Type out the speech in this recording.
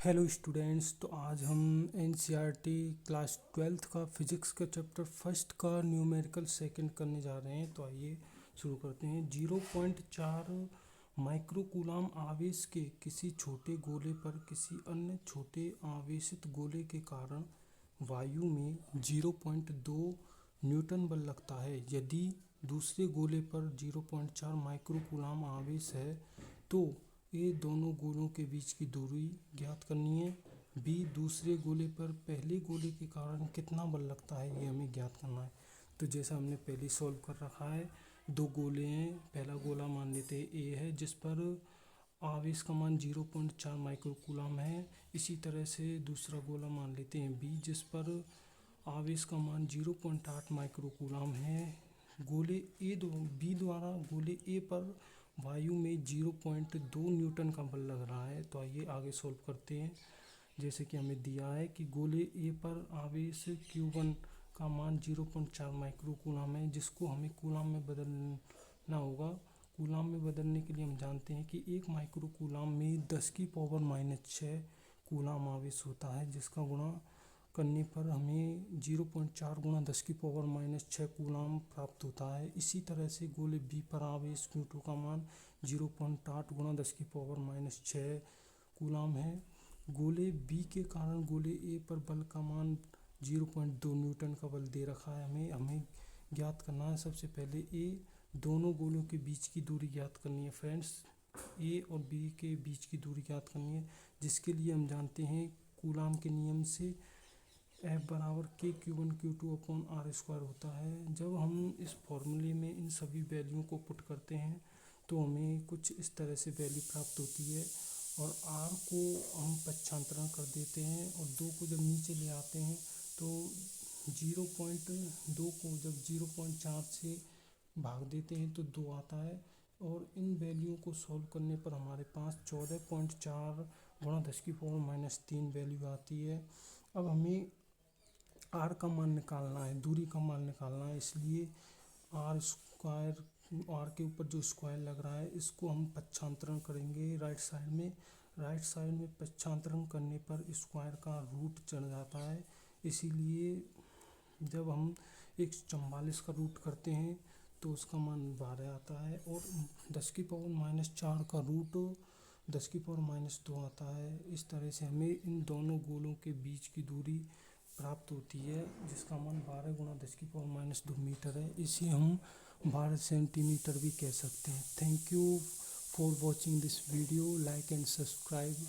Hello students. तो आज हम एनसीईआरटी क्लास 12th का फिजिक्स का चैप्टर फर्स्ट का न्यूमेरिकल सेकंड करने जा रहे हैं। तो आइए शुरू करते हैं। 0.4 माइक्रोकूलाम आवेश के किसी छोटे गोले पर किसी अन्य छोटे आवेशित गोले के कारण वायु में 0.2 न्यूटन बल लगता है। यदि दूसरे गोले पर 0.4 माइक्रोकूलाम आवेश है तो ए दोनों गोलों के बीच की दूरी ज्ञात करनी है। बी दूसरे गोले पर पहले गोले के कारण कितना बल लगता है ये हमें ज्ञात करना है। तो जैसा हमने पहले सॉल्व कर रखा है, दो गोले हैं। पहला गोला मान लेते हैं ए है जिस पर आवेश का मान 0.4 माइक्रोकूलाम है। इसी तरह से दूसरा गोला मान लेते हैं बी जिस पर आवेश का मान 0.8 माइक्रोकूलाम है। गोले बी द्वारा गोले ए पर वायु में 0.2 न्यूटन का बल लग रहा है। तो आइए आगे सॉल्व करते हैं। जैसे कि हमें दिया है कि गोले ए पर आवेश Q1 का मान 0.4 माइक्रोकूलाम है जिसको हमें कूलाम में बदलना होगा। कूलाम में बदलने के लिए हम जानते हैं कि 1 माइक्रोकूलाम में 10⁻⁻⁶ कूलाम आवेश होता है, जिसका गुणा करने पर हमें 0.4 गुणा 10⁻⁻⁶ कूलाम प्राप्त होता है। इसी तरह से गोले बी पर आवेश Q2 का मान 0.8 गुणा 10⁻⁻⁶ कूलाम है। गोले बी के कारण गोले ए पर बल का मान 0.2 न्यूटन का बल दे रखा है। हमें ज्ञात करना है। सबसे पहले ए दोनों गोलों के बीच की दूरी ज्ञात करनी है फ्रेंड्स। ए और बी के बीच की दूरी ज्ञात करनी है, जिसके लिए हम जानते हैं कूलाम के नियम से F बराबर K Q1 Q2 upon R² होता है। जब हम इस फॉर्मूले में इन सभी वैल्यू को पुट करते हैं तो हमें कुछ इस तरह से वैल्यू प्राप्त होती है और R को हम पक्षांतरण कर देते हैं और 2 को जब नीचे ले आते हैं तो 0.2 को जब 0.4 से भाग देते हैं तो 2 आता है। और इन वैल्यू को सॉल्व करने पर हमारे पास 14.4 गुणा 10⁻³ वैल्यू आती है। अब हमें आर का मान निकालना है, दूरी का मान निकालना है, इसलिए आर के ऊपर जो स्क्वायर लग रहा है इसको हम पक्षांतरण करेंगे राइट साइड में। राइट साइड में पक्षांतरण करने पर स्क्वायर का रूट चढ़ जाता है, इसीलिए जब हम 144 का रूट करते हैं तो उसका मान 12 आता है और 10⁻⁴ का रूट 10⁻⁻² आता है। इस तरह से हमें इन दोनों गोलों के बीच की दूरी प्राप्त होती है, जिसका मान 12 गुणा 10⁻⁻² मीटर है। इसे हम 12 सेंटीमीटर भी कह सकते हैं। Thank you for watching this video. Like and subscribe.